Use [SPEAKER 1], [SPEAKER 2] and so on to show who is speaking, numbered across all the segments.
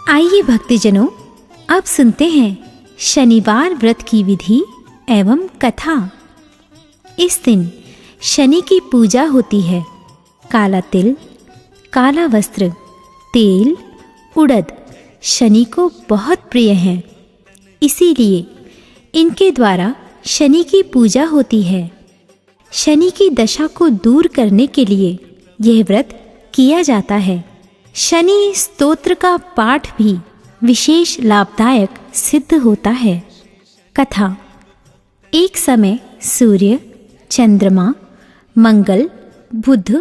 [SPEAKER 1] आइए भक्तजनों, अब सुनते हैं शनिवार व्रत की विधि एवं कथा। इस दिन शनि की पूजा होती है। काला तिल, काला वस्त्र, तेल, उड़द शनि को बहुत प्रिय हैं। इसीलिए इनके द्वारा शनि की पूजा होती है। शनि की दशा को दूर करने के लिए यह व्रत किया जाता है। शनि स्तोत्र का पाठ भी विशेष लाभदायक सिद्ध होता है। कथा। एक समय सूर्य, चंद्रमा, मंगल, बुध,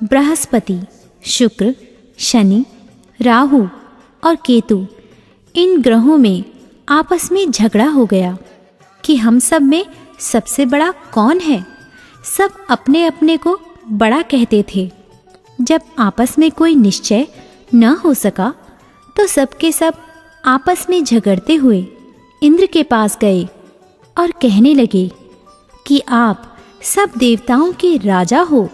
[SPEAKER 1] बृहस्पति, शुक्र, शनि, राहु और केतु इन ग्रहों में आपस में झगड़ा हो गया कि हम सब में सबसे बड़ा कौन है। सब अपने अपने को बड़ा कहते थे। जब आपस में कोई निश्चय न हो सका तो सबके सब आपस में झगड़ते हुए इंद्र के पास गए और कहने लगे कि आप सब देवताओं के राजा हो,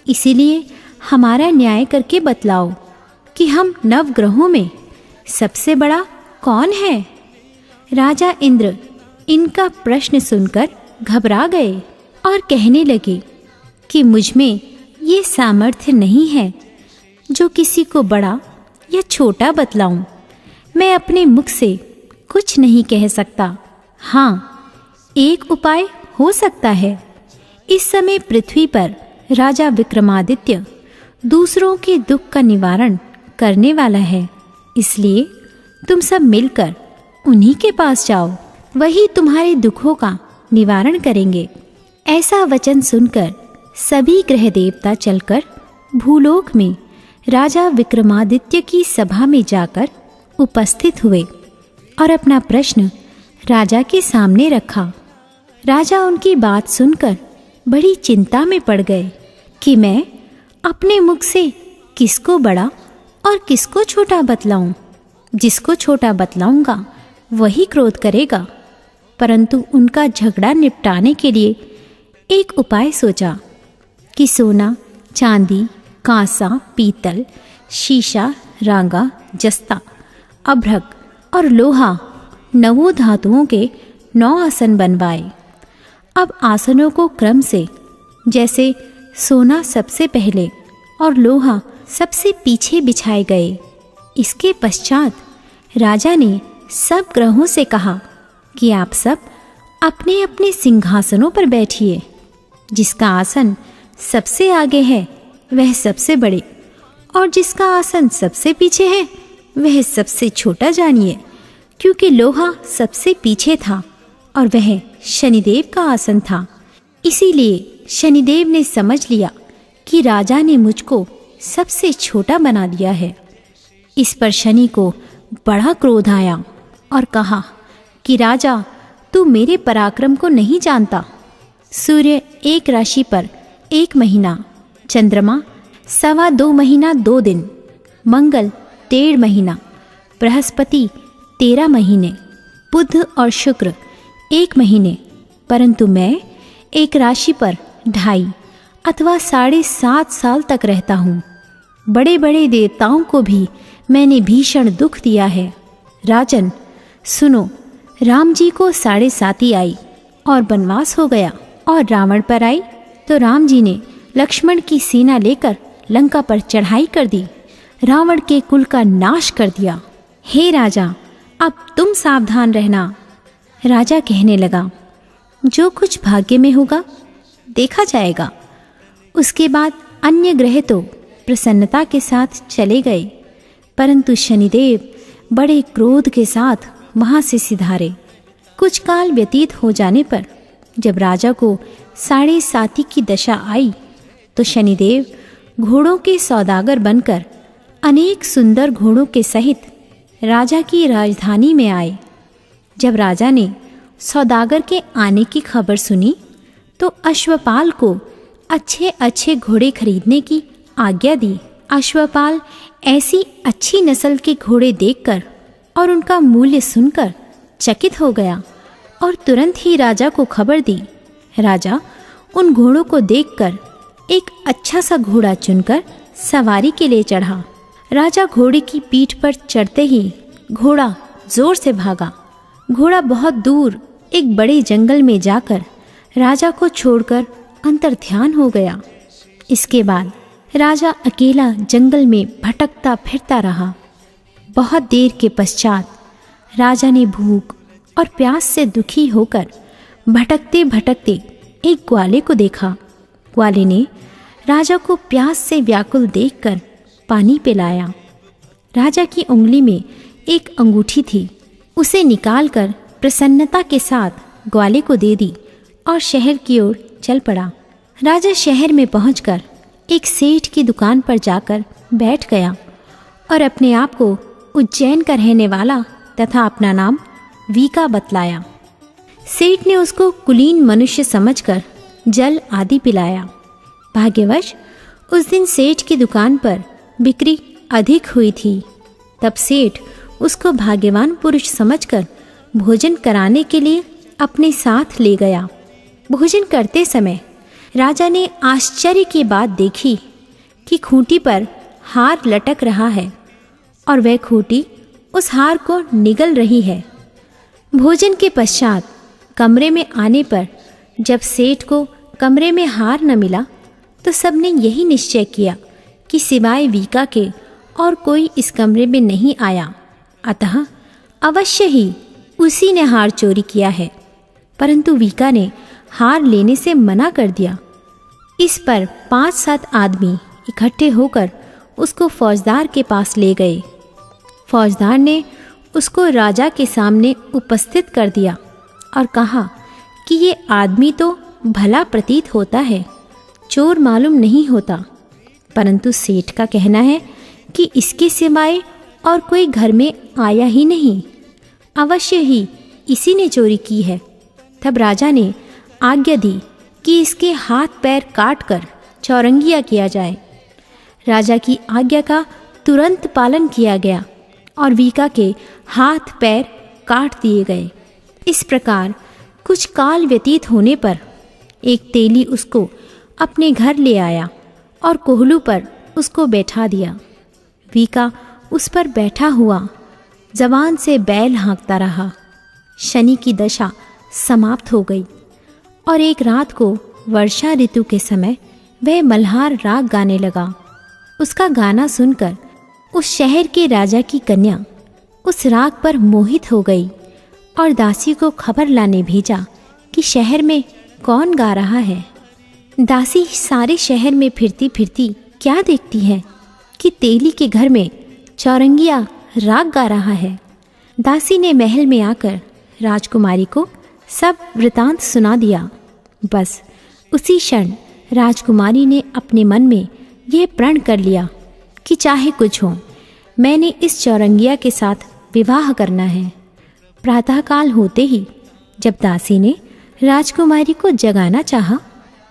[SPEAKER 1] इसीलिए हमारा न्याय करके बतलाओ कि हम नवग्रहों में सबसे बड़ा कौन है। राजा इंद्र इनका प्रश्न सुनकर घबरा गए और कहने लगे कि मुझ में ये सामर्थ्य नहीं है जो किसी को बड़ा या छोटा बतलाऊं। मैं अपने मुख से कुछ नहीं कह सकता। हाँ, एक उपाय हो सकता है। इस समय पृथ्वी पर राजा विक्रमादित्य दूसरों के दुख का निवारण करने वाला है, इसलिए तुम सब मिलकर उन्हीं के पास जाओ, वही तुम्हारे दुखों का निवारण करेंगे। ऐसा वचन सुनकर सभी ग्रह देवता चलकर भूलोक में राजा विक्रमादित्य की सभा में जाकर उपस्थित हुए और अपना प्रश्न राजा के सामने रखा। राजा उनकी बात सुनकर बड़ी चिंता में पड़ गए कि मैं अपने मुख से किसको बड़ा और किसको छोटा बतलाऊं। जिसको छोटा बतलाऊंगा वही क्रोध करेगा। परंतु उनका झगड़ा निपटाने के लिए एक उपाय सोचा कि सोना, चांदी, कांसा, पीतल, शीशा, रांगा, जस्ता, अभ्रक और लोहा 9 धातुओं के 9 आसन बनवाए। अब आसनों को क्रम से, जैसे सोना सबसे पहले और लोहा सबसे पीछे बिछाए गए। इसके पश्चात राजा ने सब ग्रहों से कहा कि आप सब अपने अपने सिंहासनों पर बैठिए। जिसका आसन सबसे आगे है वह सबसे बड़े, और जिसका आसन सबसे पीछे है वह सबसे छोटा जानिए, क्योंकि लोहा सबसे पीछे था और वह शनिदेव का आसन था। इसीलिए शनिदेव ने समझ लिया कि राजा ने मुझको सबसे छोटा बना दिया है। इस पर शनि को बड़ा क्रोध आया और कहा कि राजा, तू मेरे पराक्रम को नहीं जानता। सूर्य एक राशि पर 1 महीना, चंद्रमा 2.25 महीना 2 दिन, मंगल 1.5 महीना, बृहस्पति 13 महीने, बुध और शुक्र 1 महीने, परंतु मैं एक राशि पर 2.5 अथवा 7.5 साल तक रहता हूँ। बड़े बड़े देवताओं को भी मैंने भीषण दुख दिया है। राजन सुनो, राम जी को 7.5 आई और वनवास हो गया, और रावण पर आई तो राम जी ने लक्ष्मण की सेना लेकर लंका पर चढ़ाई कर दी, रावण के कुल का नाश कर दिया। हे राजा, अब तुम सावधान रहना। राजा कहने लगा, जो कुछ भाग्य में होगा देखा जाएगा। उसके बाद अन्य ग्रह तो प्रसन्नता के साथ चले गए, परंतु शनिदेव बड़े क्रोध के साथ वहाँ से सिधारे। कुछ काल व्यतीत हो जाने पर जब राजा को 7.5 की दशा आई तो शनिदेव घोड़ों के सौदागर बनकर अनेक सुंदर घोड़ों के सहित राजा की राजधानी में आए। जब राजा ने सौदागर के आने की खबर सुनी तो अश्वपाल को अच्छे अच्छे घोड़े खरीदने की आज्ञा दी। अश्वपाल ऐसी अच्छी नस्ल के घोड़े देखकर और उनका मूल्य सुनकर चकित हो गया और तुरंत ही राजा को खबर दी। राजा उन घोड़ों को देखकर एक अच्छा सा घोड़ा चुनकर सवारी के लिए चढ़ा। राजा घोड़े की पीठ पर चढ़ते ही घोड़ा जोर से भागा। घोड़ा बहुत दूर एक बड़े जंगल में जाकर राजा को छोड़कर अंतर्ध्यान हो गया। इसके बाद राजा अकेला जंगल में भटकता फिरता रहा। बहुत देर के पश्चात राजा ने भूख और प्यास से दुखी होकर भटकते भटकते एक ग्वाले को देखा। ग्वाले ने राजा को प्यास से व्याकुल देखकर पानी पिलाया। राजा की उंगली में एक अंगूठी थी, उसे निकालकर प्रसन्नता के साथ ग्वाले को दे दी और शहर की ओर चल पड़ा। राजा शहर में पहुंचकर एक सेठ की दुकान पर जाकर बैठ गया और अपने आप को उज्जैन का रहने वाला तथा अपना नाम वीका बतलाया। सेठ ने उसको कुलीन मनुष्य समझकर जल आदि पिलाया। भाग्यवश उस दिन सेठ की दुकान पर बिक्री अधिक हुई थी। तब सेठ उसको भाग्यवान पुरुष समझकर भोजन कराने के लिए अपने साथ ले गया। भोजन करते समय राजा ने आश्चर्य की बात देखी कि खूंटी पर हार लटक रहा है और वह खूंटी उस हार को निगल रही है। भोजन के पश्चात कमरे में आने पर जब सेठ को कमरे में हार न मिला तो सबने यही निश्चय किया कि सिवाय वीका के और कोई इस कमरे में नहीं आया, अतः अवश्य ही उसी ने हार चोरी किया है। परंतु वीका ने हार लेने से मना कर दिया। इस पर 5-7 आदमी इकट्ठे होकर उसको फौजदार के पास ले गए। फौजदार ने उसको राजा के सामने उपस्थित कर दिया और कहा कि ये आदमी तो भला प्रतीत होता है, चोर मालूम नहीं होता, परंतु सेठ का कहना है कि इसके सिवाय और कोई घर में आया ही नहीं, अवश्य ही इसी ने चोरी की है। तब राजा ने आज्ञा दी कि इसके हाथ पैर काटकर चौरंगिया किया जाए। राजा की आज्ञा का तुरंत पालन किया गया और वीका के हाथ पैर काट दिए गए। इस प्रकार कुछ काल व्यतीत होने पर एक तेली उसको अपने घर ले आया और कोहलू पर उसको बैठा दिया। वीका उस पर बैठा हुआ जबान से बैल हाँकता रहा। शनि की दशा समाप्त हो गई और एक रात को वर्षा ऋतु के समय वह मल्हार राग गाने लगा। उसका गाना सुनकर उस शहर के राजा की कन्या उस राग पर मोहित हो गई और दासी को खबर लाने भेजा कि शहर में कौन गा रहा है। दासी सारे शहर में फिरती फिरती क्या देखती है कि तेली के घर में चौरंगिया राग गा रहा है। दासी ने महल में आकर राजकुमारी को सब वृतांत सुना दिया। बस उसी क्षण राजकुमारी ने अपने मन में यह प्रण कर लिया कि चाहे कुछ हो, मैंने इस चौरंगिया के साथ विवाह करना है। प्रातःकाल होते ही जब दासी ने राजकुमारी को जगाना चाहा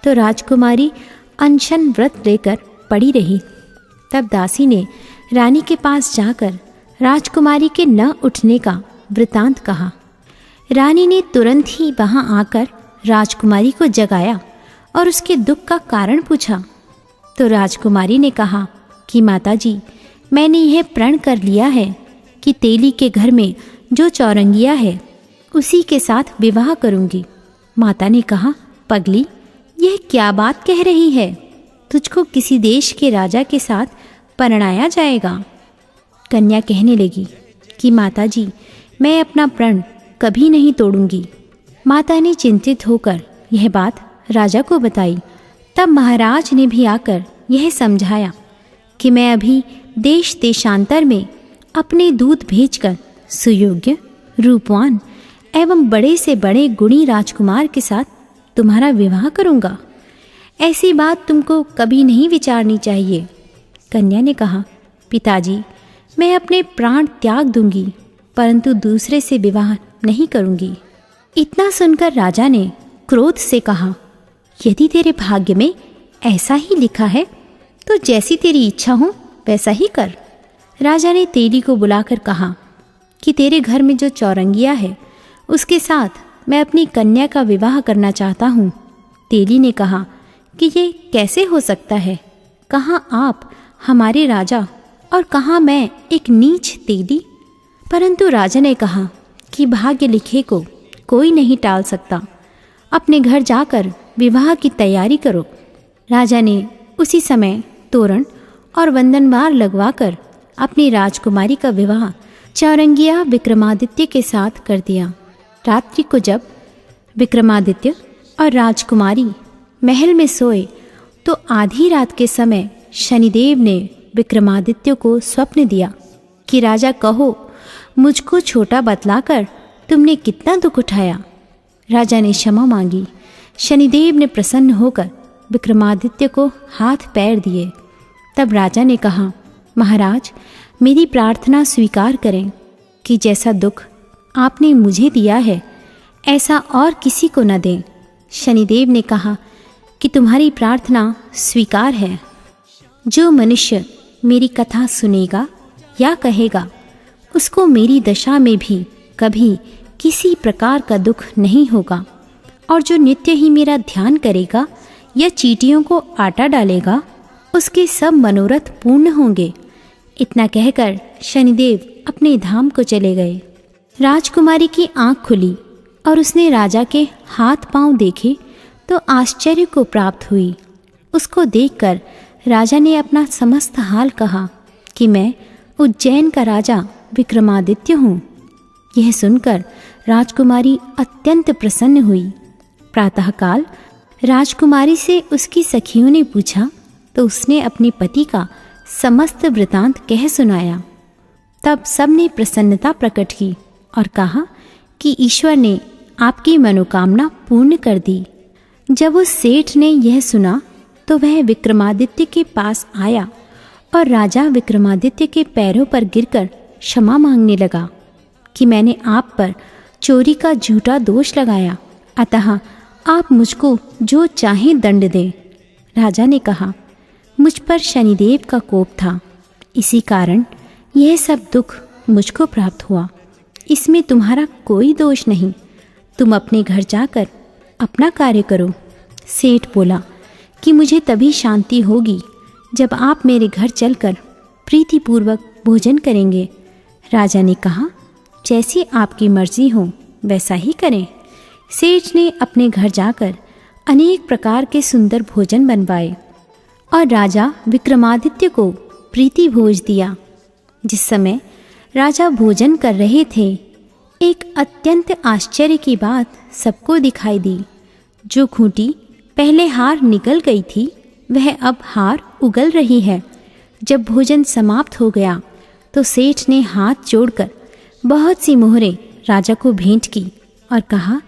[SPEAKER 1] तो राजकुमारी अनशन व्रत लेकर पड़ी रही। तब दासी ने रानी के पास जाकर राजकुमारी के न उठने का वृतांत कहा। रानी ने तुरंत ही वहां आकर राजकुमारी को जगाया और उसके दुख का कारण पूछा। तो राजकुमारी ने कहा कि माताजी, मैंने यह प्रण कर लिया है कि तेली के घर में जो चौरंगिया है उसी के साथ विवाह करूंगी। माता ने कहा, पगली, यह क्या बात कह रही है? तुझको किसी देश के राजा के साथ परणाया जाएगा। कन्या कहने लगी कि माताजी, मैं अपना प्रण कभी नहीं तोड़ूंगी। माता ने चिंतित होकर यह बात राजा को बताई। तब महाराज ने भी आकर यह समझाया कि मैं अभी देश देशांतर में अपने दूत भेजकर सुयोग्य, रूपवान एवं बड़े से बड़े गुणी राजकुमार के साथ तुम्हारा विवाह करूंगा। ऐसी बात तुमको कभी नहीं विचारनी चाहिए। कन्या ने कहा, पिताजी, मैं अपने प्राण त्याग दूंगी, परंतु दूसरे से विवाह नहीं करूंगी। इतना सुनकर राजा ने क्रोध से कहा, यदि तेरे भाग्य में ऐसा ही लिखा है तो जैसी तेरी इच्छा हो वैसा ही कर। राजा ने तेली को बुलाकर कहा कि तेरे घर में जो चौरंगिया है उसके साथ मैं अपनी कन्या का विवाह करना चाहता हूँ। तेली ने कहा कि ये कैसे हो सकता है? कहाँ आप हमारे राजा और कहाँ मैं एक नीच तेली। परंतु राजा ने कहा कि भाग्य लिखे को कोई नहीं टाल सकता, अपने घर जाकर विवाह की तैयारी करो। राजा ने उसी समय तोरण और वंदनवार लगवाकर अपनी राजकुमारी का विवाह चौरंगिया विक्रमादित्य के साथ कर दिया। रात्रि को जब विक्रमादित्य और राजकुमारी महल में सोए तो आधी रात के समय शनिदेव ने विक्रमादित्य को स्वप्न दिया कि राजा कहो, मुझको छोटा बतलाकर तुमने कितना दुख उठाया। राजा ने क्षमा मांगी। शनिदेव ने प्रसन्न होकर विक्रमादित्य को हाथ पैर दिए। तब राजा ने कहा, महाराज, मेरी प्रार्थना स्वीकार करें कि जैसा दुख आपने मुझे दिया है ऐसा और किसी को न दें। शनिदेव ने कहा कि तुम्हारी प्रार्थना स्वीकार है। जो मनुष्य मेरी कथा सुनेगा या कहेगा उसको मेरी दशा में भी कभी किसी प्रकार का दुख नहीं होगा, और जो नित्य ही मेरा ध्यान करेगा या चींटियों को आटा डालेगा उसके सब मनोरथ पूर्ण होंगे। इतना कहकर शनिदेव अपने धाम को चले गए। राजकुमारी की आंख खुली और उसने राजा के हाथ पांव देखे तो आश्चर्य को प्राप्त हुई। उसको देखकर राजा ने अपना समस्त हाल कहा कि मैं उज्जैन का राजा विक्रमादित्य हूँ। यह सुनकर राजकुमारी अत्यंत प्रसन्न हुई। प्रातःकाल राजकुमारी से उसकी सखियों ने पूछा तो उसने अपने पति का समस्त वृतांत कह सुनाया। तब सबने प्रसन्नता प्रकट की और कहा कि ईश्वर ने आपकी मनोकामना पूर्ण कर दी। जब उस सेठ ने यह सुना तो वह विक्रमादित्य के पास आया और राजा विक्रमादित्य के पैरों पर गिरकर क्षमा मांगने लगा कि मैंने आप पर चोरी का झूठा दोष लगाया, अतः आप मुझको जो चाहें दंड दें। राजा ने कहा, मुझ पर शनिदेव का कोप था, इसी कारण यह सब दुख मुझको प्राप्त हुआ। इसमें तुम्हारा कोई दोष नहीं, तुम अपने घर जाकर अपना कार्य करो। सेठ बोला कि मुझे तभी शांति होगी जब आप मेरे घर चलकर प्रीतिपूर्वक भोजन करेंगे। राजा ने कहा, जैसी आपकी मर्जी हो वैसा ही करें। सेठ ने अपने घर जाकर अनेक प्रकार के सुंदर भोजन बनवाए और राजा विक्रमादित्य को प्रीति भोज दिया। जिस समय राजा भोजन कर रहे थे, एक अत्यंत आश्चर्य की बात सबको दिखाई दी। जो खूंटी पहले हार निकल गई थी वह अब हार उगल रही है। जब भोजन समाप्त हो गया तो सेठ ने हाथ जोड़कर बहुत सी मोहरें राजा को भेंट की और कहा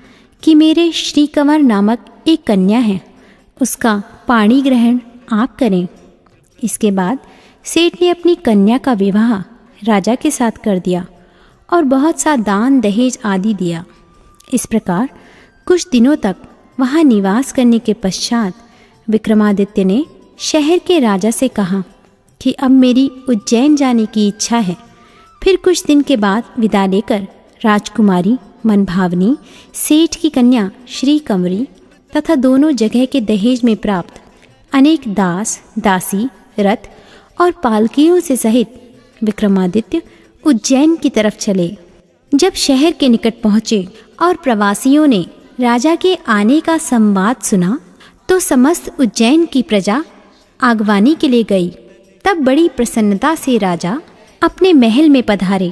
[SPEAKER 1] कि मेरे श्रीकंवर नामक एक कन्या है, उसका पाणी ग्रहण आप करें। इसके बाद सेठ ने अपनी कन्या का विवाह राजा के साथ कर दिया और बहुत सा दान दहेज आदि दिया। इस प्रकार कुछ दिनों तक वहाँ निवास करने के पश्चात विक्रमादित्य ने शहर के राजा से कहा कि अब मेरी उज्जैन जाने की इच्छा है। फिर कुछ दिन के बाद विदा लेकर राजकुमारी मनभावनी, सेठ की कन्या श्रीकंवरी तथा दोनों जगह के दहेज में प्राप्त अनेक दास, दासी, रथ और पालकियों से सहित विक्रमादित्य उज्जैन की तरफ चले। जब शहर के निकट पहुँचे और प्रवासियों ने राजा के आने का संवाद सुना तो समस्त उज्जैन की प्रजा आगवानी के लिए गई। तब बड़ी प्रसन्नता से राजा अपने महल में पधारे।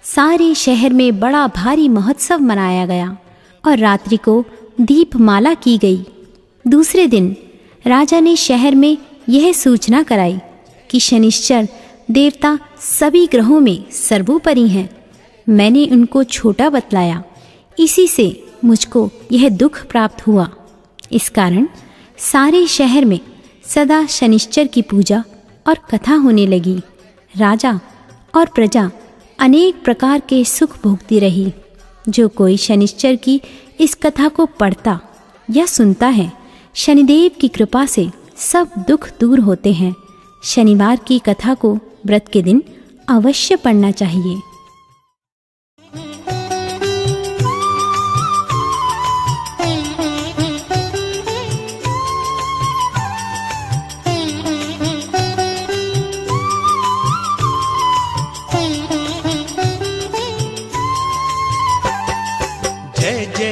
[SPEAKER 1] सारे शहर में बड़ा भारी महोत्सव मनाया गया और रात्रि को दीपमाला की गई। दूसरे दिन राजा ने शहर में यह सूचना कराई कि शनिश्चर देवता सभी ग्रहों में सर्वोपरि हैं। मैंने उनको छोटा बतलाया, इसी से मुझको यह दुख प्राप्त हुआ। इस कारण सारे शहर में सदा शनिश्चर की पूजा और कथा होने लगी। राजा और प्रजा अनेक प्रकार के सुख भोगती रही। जो कोई शनिश्चर की इस कथा को पढ़ता या सुनता है, शनिदेव की कृपा से सब दुख दूर होते हैं। शनिवार की कथा को व्रत के दिन अवश्य पढ़ना चाहिए।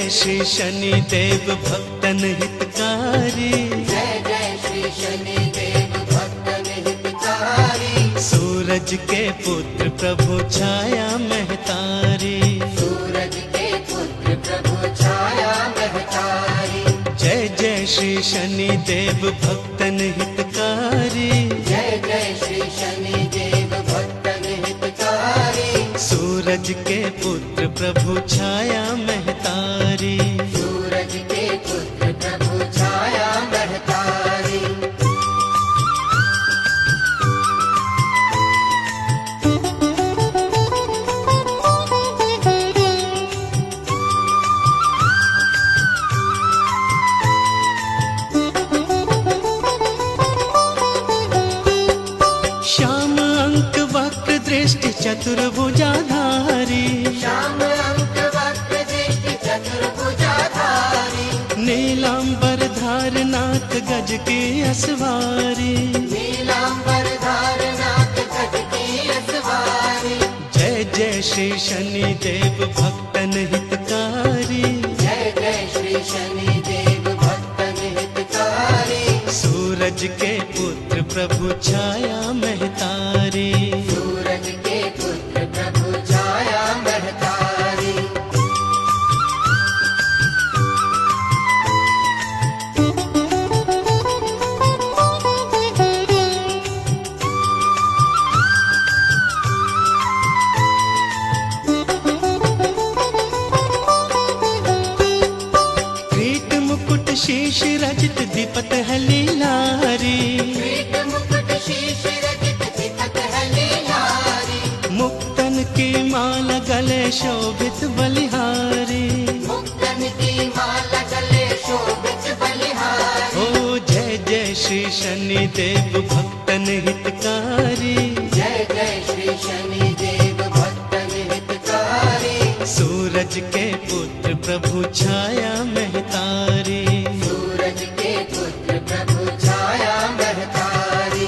[SPEAKER 2] श्री शनि देव भक्तन हितकारी।
[SPEAKER 3] जय जय श्री शनि देव भक्तन हितकारी।
[SPEAKER 2] सूरज के पुत्र प्रभु छाया महतारी।
[SPEAKER 3] सूरज के पुत्र प्रभु छाया महतारी।
[SPEAKER 2] जय जय श्री शनि देव भक्तन हितकारी।
[SPEAKER 3] जय जय श्री शनि देव भक्तन हितकारी।
[SPEAKER 2] सूरज के पुत्र प्रभु छाया महतारी।
[SPEAKER 3] सूरज के पुत्र प्रभु छाया महतारी।
[SPEAKER 2] श्याम अंक वक्र दृष्टि चतुर्भुजाधारी।
[SPEAKER 3] श्याम अंक वक्र दृष्टि चतुर्भुजाधारी।
[SPEAKER 2] नीलांबर धारनाथ गज की असवारी।
[SPEAKER 3] नीलांबर धारनाथ गज की असवारी।
[SPEAKER 2] जय जय श्री शनि देव भक्तन हितकारी।
[SPEAKER 3] जय जय श्री शनि देव भक्तन हितकारी।
[SPEAKER 2] सूरज के पुत्र प्रभु छाया महतारी।
[SPEAKER 3] सूरज के पुत्र प्रभु छाया महतारी।
[SPEAKER 2] क्रीट मुकुट शीश रजित दीपत है लीलारी।
[SPEAKER 3] किरीट मुकुट शीश रजित दीपक है लीलारी।
[SPEAKER 2] मुक्तन की माला गले शोभित बलिहारी।
[SPEAKER 3] मुक्तन की माला गले शोभित बलिहारी।
[SPEAKER 2] ओ जय जय श्री शनि देव भक्तन हितकारी।
[SPEAKER 3] जय जय श्री शनि देव भक्तन हितकारी।
[SPEAKER 2] सूरज के पुत्र प्रभु छाया महतारी।
[SPEAKER 3] सूरज के पुत्र प्रभु छाया महतारी।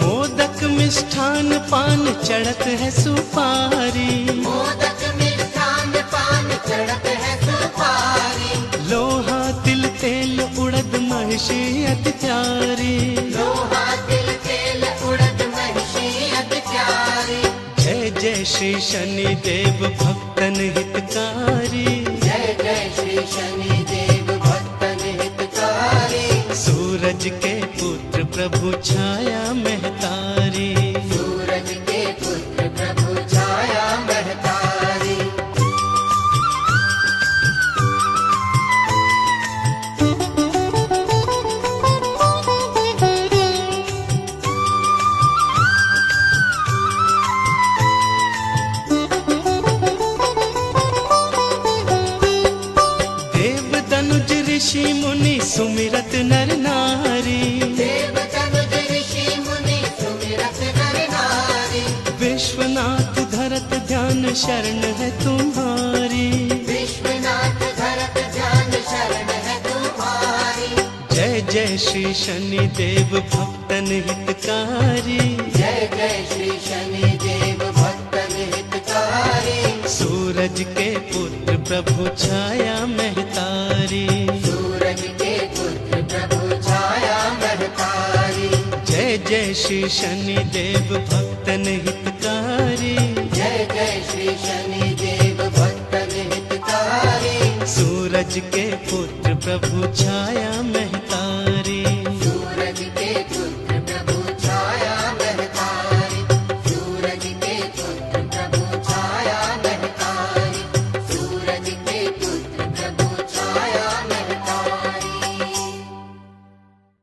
[SPEAKER 2] मोदक मिष्ठान पान चढ़त है सुपारी।
[SPEAKER 3] मोदक मिष्ठान पान चढ़त है सुपारी।
[SPEAKER 2] लोहा तिल तेल उड़द महिषी अति प्यारी।
[SPEAKER 3] लोहा तिल तेल उड़द महिषी अति प्यारी।
[SPEAKER 2] जय जय श्री शनि देव भक्तन हितकारी।
[SPEAKER 3] जय जय श्री शनि देव भक्तन हितकारी।
[SPEAKER 2] सूरज के पुत्र प्रभु छाया महतारी।
[SPEAKER 3] सूरज के पुत्र प्रभु छाया महतारी।
[SPEAKER 2] देव दनुज ऋषि मुनि सुमिरत नर नारी।
[SPEAKER 3] देव तनुज ऋषि मुनि सुमिरत नर नारी।
[SPEAKER 2] विश्वनाथ धरत ध्यान शरण है तुम्हारी।
[SPEAKER 3] विश्वनाथ धरत ध्यान शरण है तुम्हारी।
[SPEAKER 2] जय जय श्री शनि देव भक्तन हितकारी।
[SPEAKER 3] जय जय श्री शनि देव भक्तन हितकारी।
[SPEAKER 2] सूरज के पुत्र प्रभु छाया महतारी।
[SPEAKER 3] सूरज के पुत्र प्रभु छाया महतारी।
[SPEAKER 2] जय जय श्री शनि देव भक्तन हितकारी।
[SPEAKER 3] जय जय श्री शनि देव भक्तन हितकारी।
[SPEAKER 2] सूरज के पुत्र प्रभु छाया